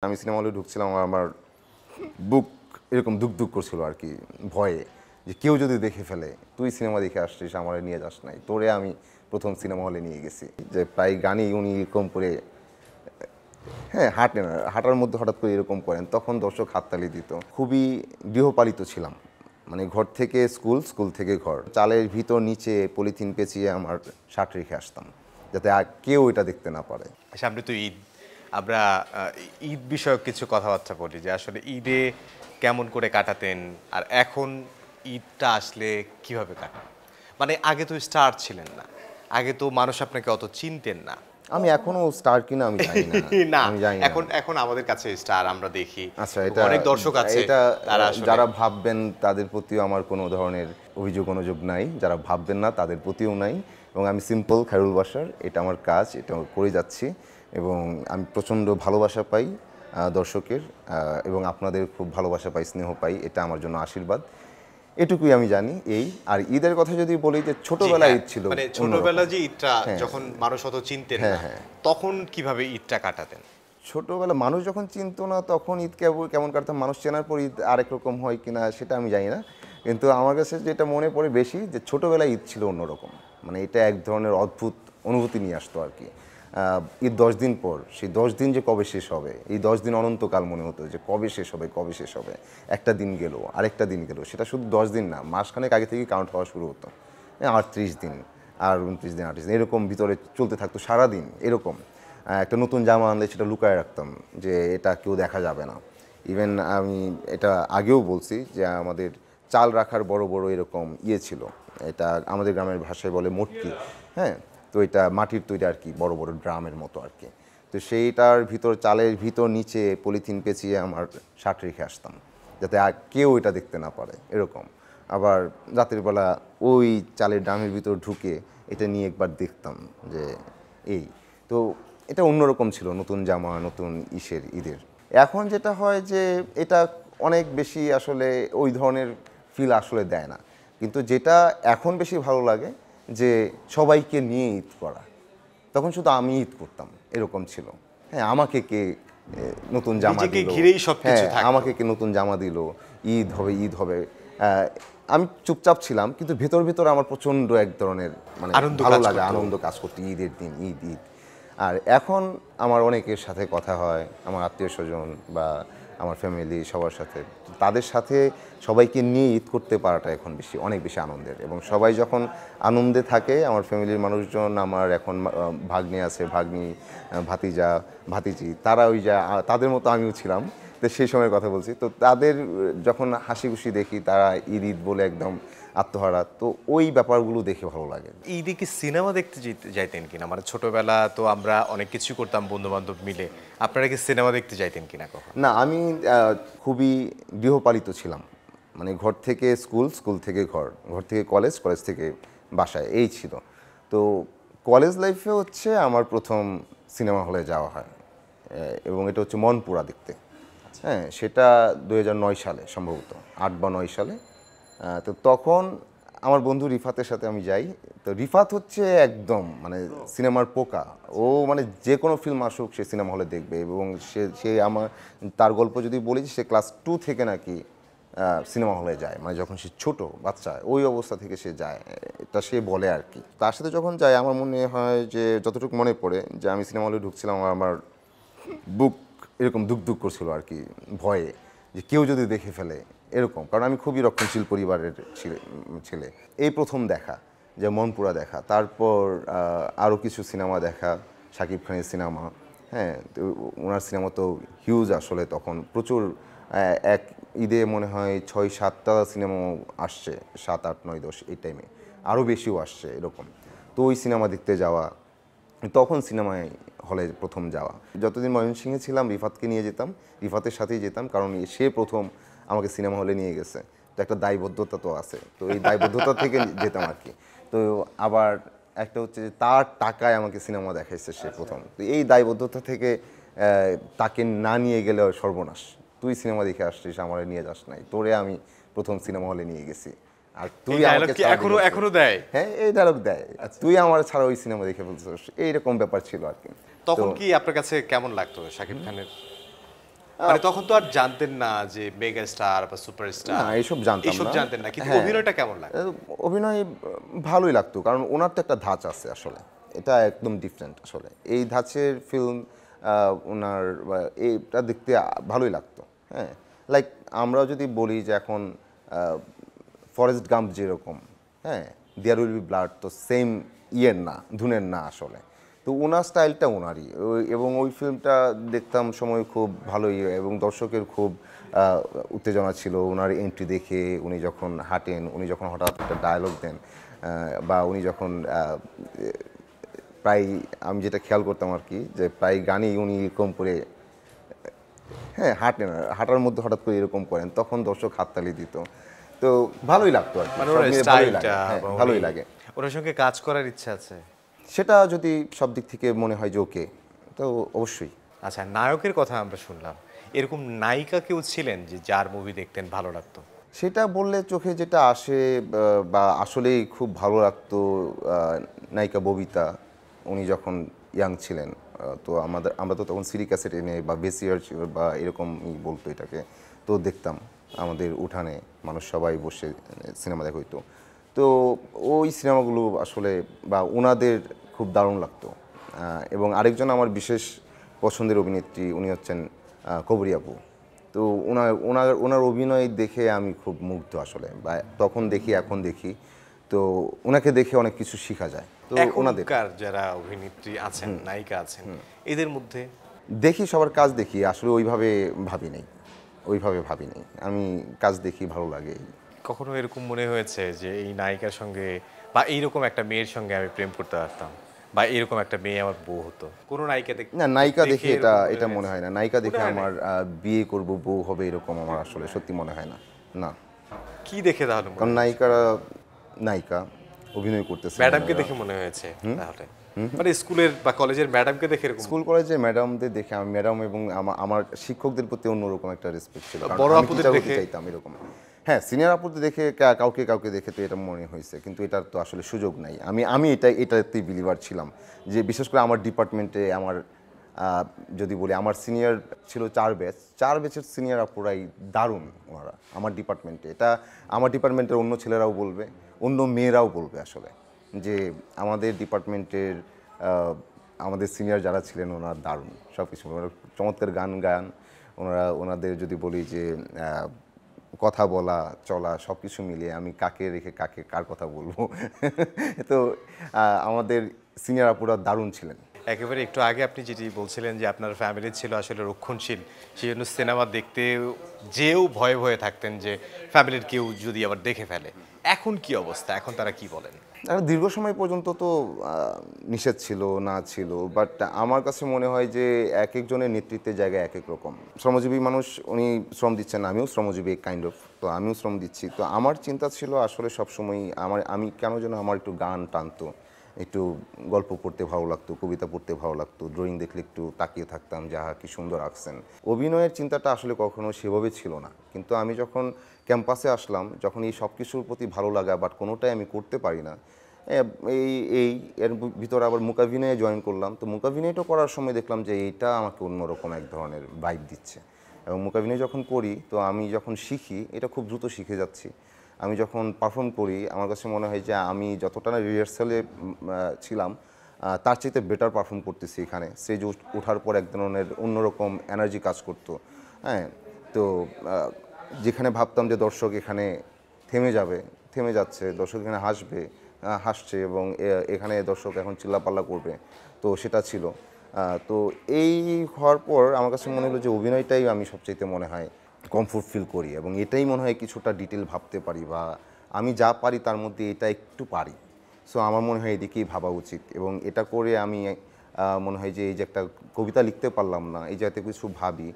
আমি সিনেমা হলে ঢুকছিলাম, আমার বুক এরকম দুক করছিল আর কি, ভয়ে যে কেউ যদি দেখে ফেলে, তুই সিনেমা দেখে আসছিস, আমার নিয়ে যাস নাই, তোরে আমি প্রথম সিনেমা হলে নিয়ে গেছি। যে প্রায় গানই উনি এরকম করে, হ্যাঁ, হাঁটার মধ্যে হঠাৎ করে এরকম করেন, তখন দর্শক হাততালি দিত। খুবই গৃহপালিত ছিলাম, মানে ঘর থেকে স্কুল, স্কুল থেকে ঘর, চালের ভিতর নিচে পলিথিন পেঁচিয়ে আমার শার্ট রেখে আসতাম, যাতে আর কেউ এটা দেখতে না পারে। সামনে তো ঈদ, আমরা ঈদ বিষয়ক কিছু কথাবার্তা বলি যে আসলে ঈদে কেমন করে কাটাতেন আর এখন ঈদটা আসলে কিভাবে কাটান। মানে আগে তো স্টার ছিলেন না, আগে তো মানুষ আপনাকে অত চিনতেন না। আমি এখনো স্টার কিনা আমি জানি না। না, আমি জানি না। এখন এখন আমাদের কাছে স্টার আমরা দেখি। আচ্ছা, এটা অনেক দর্শক আছে, এটা তারা আসলে যারা ভাববেন তাদের প্রতিও আমার কোনো ধরনের অভিযোগ নাই, যারা ভাববেন না তাদের প্রতিও নাই। এবং আমি সিম্পল খায়রুল বাশার, এটা আমার কাজ, এটা করে যাচ্ছি এবং আমি প্রচণ্ড ভালোবাসা পাই দর্শকের, এবং আপনাদের খুব ভালোবাসা পাই, স্নেহ পাই, এটা আমার জন্য আশীর্বাদ। এটুকুই আমি জানি। এই আর ঈদের কথা যদি বলি, যে ছোটবেলায় ঈদ ছিল, মানে ছোটবেলা যে ঈদটা যখন মানুষ অত চিনতেন না, হ্যাঁ। তখন কিভাবে ঈদটা কাটাতেন? ছোটবেলা মানুষ যখন চিনতো না তখন ঈদ কেমন কাটতাম, মানুষ চেনার পর ঈদ আরেক রকম হয় কিনা সেটা আমি জানি না, কিন্তু আমার কাছে যেটা মনে পড়ে বেশি, যে ছোটোবেলায় ঈদ ছিল অন্যরকম। মানে এটা এক ধরনের অদ্ভুত অনুভূতি নিয়ে আসতো আর কি। ঈদ 10 দিন পর, সেই 10 দিন যে কবে শেষ হবে, এই 10 দিন অনন্তকাল মনে হতো, যে কবে শেষ হবে, কবে শেষ হবে। একটা দিন গেল, আরেকটা দিন গেল, সেটা শুধু 10 দিন না, মাসখানেক আগে থেকে কাউন্ট হওয়া শুরু হতো। 38 দিন, আর 29 দিন, 38 দিন, এরকম ভিতরে চলতে থাকতো সারাদিন এরকম। একটা নতুন জামা আনলে সেটা লুকায় রাখতাম, যে এটা কেউ দেখা যাবে না। ইভেন আমি এটা আগেও বলছি যে আমাদের চাল রাখার বড় বড় এরকম ছিল, এটা আমাদের গ্রামের ভাষায় বলে মটকি, হ্যাঁ। তো এটা মাটির তৈরি আর কি, বড় বড় ড্রামের মতো আর কি। তো সেইটার ভিতর, চালের ভিতর নিচে পলিথিন পেঁচিয়ে আমার শার্ট রেখে আসতাম, যাতে আর কেউ এটা দেখতে না পারে এরকম। আবার রাতের বেলা ওই চালের ড্রামের ভিতর ঢুকে এটা নিয়ে একবার দেখতাম, যে এই তো এটা অন্যরকম ছিল, নতুন জামা, নতুন ঈদের। এখন যেটা হয় যে এটা অনেক বেশি আসলে ওই ধরনের ফিল আসলে দেয় না, কিন্তু যেটা এখন বেশি ভালো লাগে, যে সবাইকে নিয়ে ঈদ করা। তখন শুধু আমি ঈদ করতাম এরকম ছিল। হ্যাঁ, আমাকে কে নতুন জামা নিজেকে দিল, ঘিরেই সবকিছু হ্যাঁ, থাকতো। আমাকে কে নতুন জামা দিল, ঈদ হবে, ঈদ হবে। আমি চুপচাপ ছিলাম, কিন্তু ভেতর ভেতর আমার প্রচণ্ড এক ধরনের মানে আনন্দ ভালো কাজ লাগে, করতো। আনন্দ কাজ করতো ঈদের দিন, ঈদ ঈদ। আর এখন আমার অনেকের সাথে কথা হয়, আমার আত্মীয় স্বজন বা আমার ফ্যামিলি সবার সাথে, তাদের সাথে সবাইকে নিয়ে ঈদ করতে পারাটা এখন অনেক বেশি আনন্দের। এবং সবাই যখন আনন্দে থাকে, আমার ফ্যামিলির মানুষজন, আমার এখন ভাগ্নে আছে, ভাগ্নি, ভাতিজা, ভাতিজি, তারা ওই যে তাদের মতো আমিও ছিলাম, তো সেই সময়ের কথা বলছি। তো তাদের যখন হাসি খুশি দেখি, তারা ঈদ ঈদ বলে একদম আত্মহারা, তো ওই ব্যাপারগুলো দেখে ভালো লাগে। ঈদে কি সিনেমা দেখতে যাইতেন কিনা? মানে ছোটবেলা তো আমরা অনেক কিছু করতাম বন্ধু বান্ধব মিলে, আপনারা কি সিনেমা দেখতে যাইতেন কিনা কখন? না, আমি খুবই গৃহপালিত ছিলাম, মানে ঘর থেকে স্কুল, স্কুল থেকে ঘর, ঘর থেকে কলেজ, কলেজ থেকে বাসায়, এই ছিল। তো কলেজ লাইফে হচ্ছে আমার প্রথম সিনেমা হলে যাওয়া হয়, এবং এটা হচ্ছে মনপুরা দেখতে। হ্যাঁ, সেটা 2009 সালে সম্ভবত, 8 বা 9 সালে। তো তখন আমার বন্ধু রিফাতের সাথে আমি যাই। তো রিফাত হচ্ছে একদম মানে সিনেমার পোকা, ও মানে যে কোনো ফিল্ম আসুক সে সিনেমা হলে দেখবে। এবং সে সে আমার, তার গল্প যদি বলি, সে ক্লাস 2 থেকে নাকি সিনেমা হলে যায়, মানে যখন সে ছোট বাচ্চা ওই অবস্থা থেকে সে যায়, এটা সে বলে আর কি। তার সাথে যখন যায়, আমার মনে হয় যে যতটুকু মনে পড়ে, যে আমি সিনেমা হলে ঢুকছিলাম, আমার বুক এরকম দুক করছিল আর কি, ভয়ে যে কেউ যদি দেখে ফেলে এরকম, কারণ আমি খুবই রক্ষণশীল পরিবারের ছেলে। এই প্রথম দেখা, যে মনপুরা দেখা, তারপর আরও কিছু সিনেমা দেখা, শাকিব খানের সিনেমা। হ্যাঁ, তো ওনার সিনেমা তো হিউজ আসলে, তখন প্রচুর। এক ঈদে মনে হয় 6-7টা সিনেমা আসছে, 7, 8, 9, 10 এই টাইমে, আরও বেশিও আসছে এরকম। তো ওই সিনেমা দেখতে যাওয়া, তখন সিনেমায় হলে প্রথম যাওয়া। যতদিন ময়মনসিংহে ছিলাম, রিফাতকে নিয়ে যেতাম, রিফাতের সাথেই যেতাম, কারণ সে প্রথম আমাকে সিনেমা হলে নিয়ে গেছে। তো একটা দায়বদ্ধতা তো আছে, তো এই দায়বদ্ধতা থেকে যেতাম আর কি। তো আবার একটা হচ্ছে যে তার টাকায় আমাকে সিনেমা দেখাইছে সে প্রথম, তো এই দায়বদ্ধতা থেকে তাকে না নিয়ে গেলে সর্বনাশ, তুই সিনেমা দেখে আসছিস, আমার নিয়ে যাস নাই, তোরে আমি প্রথম সিনেমা হলে নিয়ে গেছি, আর তুই আমাকে ছাড়া এখনো দেখেছিস। এখনো দেয়? হ্যাঁ, এই ডায়লগ দেয়, তুই আমার ছাড়া ওই সিনেমা দেখে ফেলছিস, এইরকম ব্যাপার ছিল আর কি। তো তখন কি আপনার কাছে কেমন লাগতো শাকিব খানের? মানে তখন তো আর জানতেন না যে মেগা স্টার বা সুপারস্টার, না, এসব জানতাম এসব না। জানতেন না, কিন্তু হ্যাঁ, অভিনয়টা কেমন লাগে? অভিনয় ভালোই লাগতো, কারণ ওনার তো একটা ধাঁচ আছে আসলে, এটা একদম ডিফারেন্ট আসলে। এই ধাঁচের ফিল্ম ওনার এইটা দেখতে ভালোই লাগতো। হ্যাঁ, লাইক আমরা যদি বলি যে এখন ফরেস্ট গাম্প যেরকম, হ্যাঁ, দেয়ার উইল বি ব্লাড, তো সেম ইয়ের না, ধুনের না আসলে। তো ওনার স্টাইলটা ওনারই, এবং ওই ফিল্মটা দেখতাম সময় খুব ভালোই, এবং দর্শকের খুব উত্তেজনা ছিল ওনার এন্ট্রি দেখে। উনি যখন হাঁটেন, উনি যখন হঠাৎ একটা ডায়লগ দেন, বা উনি যখন প্রায়, আমি যেটা খেয়াল করতাম আর কি, যে প্রায় গানেই উনি এরকম করে, হ্যাঁ, হাঁটেন, হাঁটার মধ্যে হঠাৎ করে এরকম করেন, তখন দর্শক হাততালি দিত। তো ভালোই লাগতো আর কি, মানে সব ওর মিলে ভালোই লাগে, স্টাইলটা হ্যাঁ, বা ভালোই লাগে। ওনার সঙ্গে কাজ করার ইচ্ছা আছে? সেটা যদি সব দিক থেকে মনে হয় যে ওকে, তো অবশ্যই। আচ্ছা, নায়কের কথা আমরা শুনলাম, এরকম নায়িকা কেউ ছিলেন যে যার মুভি দেখতেন ভালো লাগতো? সেটা বললে চোখে যেটা আসে, বা আসলেই খুব ভালো লাগতো, নায়িকা ববিতা। উনি যখন ইয়াং ছিলেন, তো আমরা তো তখন সিডি ক্যাসেট এনে বা বেসিয়ার বা এরকমই বলতো এটাকে, তো দেখতাম আমাদের উঠানে মানুষ সবাই বসে সিনেমা দেখা হইতো। তো ওই সিনেমাগুলো আসলে, বা ওনাদের খুব দারুণ লাগতো। এবং আরেকজন আমার বিশেষ পছন্দের অভিনেত্রী, উনি হচ্ছেন কবরী আপু। তো ওনার ওনার ওনার অভিনয় দেখে আমি খুব মুগ্ধ আসলে, বা তখন দেখি এখন দেখি, তো ওনাকে দেখে অনেক কিছু শেখা যায়। তো ওনাদের এখনকার যারা অভিনেত্রী আছেন, নায়িকা আছেন, এদের মধ্যে দেখি, সবার কাজ দেখি, আসলে ওইভাবে ভাবি নেই, আমি কাজ দেখি, ভালো লাগে। কখনো এরকম মনে হয়েছে যে এই নায়িকার সঙ্গে বা এইরকম একটা মেয়ের সঙ্গে আমি প্রেম করতে পারতাম, বা এরকম একটা মেয়ে আমার বউ হতো? কোনো নায়িকা না, নায়িকা দেখে এটা এরকম এটা মনে হয় না, নায়িকা দেখে হয় নাই? আমার বিয়ে করব, বউ হবে, এরকম আমার আসলে সত্যি মনে হয় না। না, কি দেখে তাহলে মনে কারণ হয়েছে? নায়িকারা নায়িকা অভিনয় করতেছে ম্যাডামকে ওনারা। দেখে মনে হয়েছে তাহলে? মানে স্কুলের বা কলেজের ম্যাডামকে দেখে এরকম? স্কুল কলেজে ম্যাডামদের দেখে, আমি ম্যাডাম এবং আমার শিক্ষকদের প্রতি অন্যরকম একটা রেসপেক্ট ছিল, কারণ বড় আমি আপুদের টিচার হতে দেখে? চাইতাম এরকম। হ্যাঁ, সিনিয়র আপুদের দেখে, কাউকে কাউকে দেখে তো এটা মনে হয়েছে, কিন্তু এটার তো আসলে সুযোগ নাই। আমি এটাতেই বিলিভার ছিলাম, যে বিশেষ করে আমার ডিপার্টমেন্টে আমার, যদি বলি, আমার সিনিয়র ছিল 4 ব্যাচের সিনিয়র আপুরাই দারুণ ওনারা আমার ডিপার্টমেন্টে। এটা আমার ডিপার্টমেন্টের অন্য ছেলেরাও বলবে, অন্য মেয়েরাও বলবে আসলে, যে আমাদের ডিপার্টমেন্টের আমাদের সিনিয়র যারা ছিলেন ওনারা দারুণ সব কিছু, ওনারা চমৎকার গান গান, ওনাদের যদি বলি যে কথা বলা চলা সব কিছু মিলিয়ে, আমি কাকে রেখে কার কথা বলবো তো আমাদের সিনিয়র আপুরা দারুণ ছিলেন। একেবারে একটু আগে আপনি যেটি বলছিলেন যে আপনার ফ্যামিলি ছিল আসলে রক্ষণশীল, সেই জন্য সিনেমা দেখতে যেও ভয়ে ভয়ে থাকতেন যে ফ্যামিলির কেউ যদি আবার দেখে ফেলে। এখন কি অবস্থা? এখন তারা কি বলেন? আর দীর্ঘ সময় পর্যন্ত তো নিষেধ ছিল, না ছিল, বাট আমার কাছে মনে হয় যে এক একজনের নেতৃত্বের জায়গায় এক এক রকম। শ্রমজীবী মানুষ, উনি শ্রম দিচ্ছেন, আমিও শ্রমজীবী কাইন্ড অফ, তো আমিও শ্রম দিচ্ছি। তো আমার চিন্তা ছিল আসলে সবসময় আমি কেন যেন আমার একটু গান টানতো, একটু গল্প পড়তে ভালো লাগতো, কবিতা পড়তে ভালো লাগতো, ড্রয়িং দেখলে একটু তাকিয়ে থাকতাম, যাহা কি সুন্দর আঁকছেন। অভিনয়ের চিন্তাটা আসলে কখনো সেভাবে ছিল না, কিন্তু আমি যখন ক্যাম্পাসে আসলাম, যখন এই সব কিছুর প্রতি ভালো লাগা, বাট কোনোটাই আমি করতে পারি না, এই এই এর ভিতরে আবার মুকাভিনয়ে জয়েন করলাম। তো মুকাভিনয়টা করার সময় দেখলাম যে এইটা আমাকে অন্যরকম এক ধরনের ভাইব দিচ্ছে, এবং মুকাভিনয় যখন করি, তো আমি যখন শিখি, এটা খুব দ্রুত শিখে যাচ্ছি। আমি যখন পারফর্ম করি, আমার কাছে মনে হয় যে আমি যতটা না রিহার্সালে ছিলাম, তার চাইতে বেটার পারফর্ম করতেছি এখানে। স্টেজে ওঠার পর এক ধরনের অন্যরকম এনার্জি কাজ করতো। হ্যাঁ, তো যেখানে ভাবতাম যে দর্শক এখানে থেমে যাবে, থেমে যাচ্ছে, দর্শক এখানে হাসছে, এবং এখানে দর্শক এখন চিল্লাপাল্লা করবে, তো সেটা ছিল। তো এই হওয়ার পর আমার কাছে মনে হলো যে অভিনয়টাই আমি সবচাইতে মনে হয় কমফোর্ট ফিল করি, এবং এটাই মনে হয় কিছুটা ডিটেল ভাবতে পারি, বা আমি যা পারি তার মধ্যে এটা একটু পারি। সো আমার মনে হয় এদিকেই ভাবা উচিত, এবং এটা করে আমি মনে হয় যে এই যে একটা কবিতা লিখতে পারলাম না, এই যাতে কিছু ভাবি,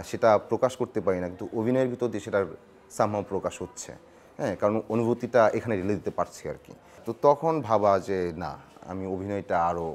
সেটা প্রকাশ করতে পারি না, কিন্তু অভিনয়ের ভিতর দিয়ে সেটার সামহাও প্রকাশ হচ্ছে। হ্যাঁ, কারণ অনুভূতিটা এখানে ঢেলে দিতে পারছি আর কি। তো তখন ভাবা যে না, আমি অভিনয়টা আরও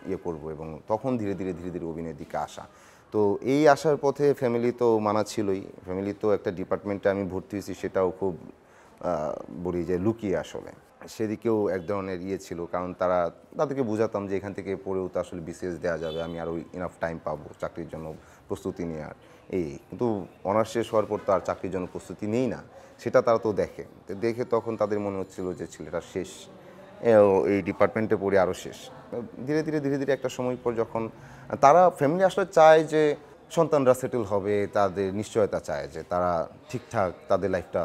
ইয়ে করব, এবং তখন ধীরে ধীরে ধীরে ধীরে অভিনয়ের দিকে আসা। তো এই আসার পথে ফ্যামিলি তো মানা ছিলই, ফ্যামিলি তো একটা ডিপার্টমেন্টে আমি ভর্তি হয়েছি, সেটাও খুব বলি যে লুকিয়ে আসলে, সেদিকেও এক ধরনের ইয়ে ছিল, কারণ তাদেরকে বোঝাতাম যে এখান থেকে পড়েও তো আসলে বিসিএস দেওয়া যাবে, আমি আরও ইনাফ টাইম পাবো চাকরির জন্য প্রস্তুতি নেওয়ার। এই কিন্তু অনার্স শেষ হওয়ার পর তো আর চাকরির জন্য প্রস্তুতি নেই না, সেটা তারা তো দেখে। তো দেখে তখন তাদের মনে হচ্ছিল যে ছেলেটা শেষ, এই ডিপার্টমেন্টে পড়ে আরও শেষ। ধীরে ধীরে ধীরে ধীরে একটা সময় পর যখন তারা ফ্যামিলি আসলে চায় যে সন্তানরা সেটেল হবে, তাদের নিশ্চয়তা চায় যে তারা ঠিকঠাক তাদের লাইফটা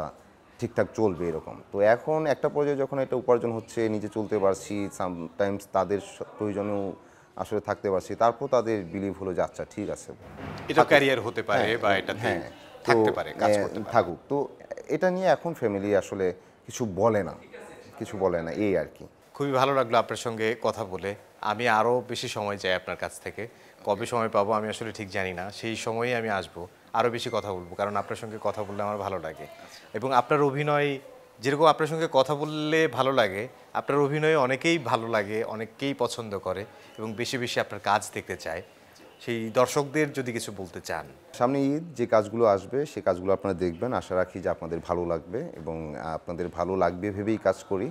ঠিকঠাক চলবে এরকম। তো এখন একটা পর্যায়ে যখন এটা উপার্জন হচ্ছে, নিজে চলতে পারছি, সামটাইমস তাদের প্রয়োজনেও আসলে থাকতে পারছি, তারপর তাদের বিলিভ হলো যে আচ্ছা ঠিক আছে, এটা ক্যারিয়ার হতে পারে বা এটাতে হ্যাঁ থাকতে পারে, কাজ করতে পারে। থাকুক। তো এটা নিয়ে এখন ফ্যামিলি আসলে কিছু বলে না, এই আর কি। খুবই ভালো লাগলো আপনার সঙ্গে কথা বলে। আমি আরও বেশি সময় চাই আপনার কাছ থেকে। কবে সময় পাবো আমি আসলে ঠিক জানি না, সেই সময়ই আমি আসবো, আরও বেশি কথা বলবো, কারণ আপনার সঙ্গে কথা বললে আমার ভালো লাগে। এবং আপনার অভিনয়, যেরকম আপনার সঙ্গে কথা বললে ভালো লাগে, আপনার অভিনয় অনেকেই ভালো লাগে, অনেকেই পছন্দ করে এবং বেশি বেশি আপনার কাজ দেখতে চায়। সেই দর্শকদের যদি কিছু বলতে চান। সামনে ঈদ, যে কাজগুলো আসবে সে কাজগুলো আপনারা দেখবেন, আশা রাখি যে আপনাদের ভালো লাগবে এবং আপনাদের ভালো লাগবে ভেবেই কাজ করি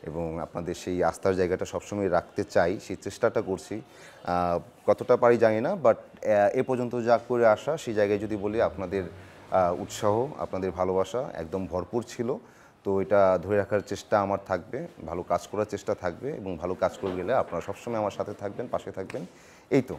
এবং আপনাদের সেই আস্থার জায়গাটা সবসময় রাখতে চাই, সেই চেষ্টাটা করছি। কতটা পারি জানি না, বাট এ পর্যন্ত যা করে আসা সেই জায়গায় যদি বলি, আপনাদের উৎসাহ, আপনাদের ভালোবাসা একদম ভরপুর ছিল। তো এটা ধরে রাখার চেষ্টা আমার থাকবে, ভালো কাজ করার চেষ্টা থাকবে এবং ভালো কাজ করে গেলে আপনারা সবসময় আমার সাথে থাকবেন, পাশে থাকবেন, এই তো।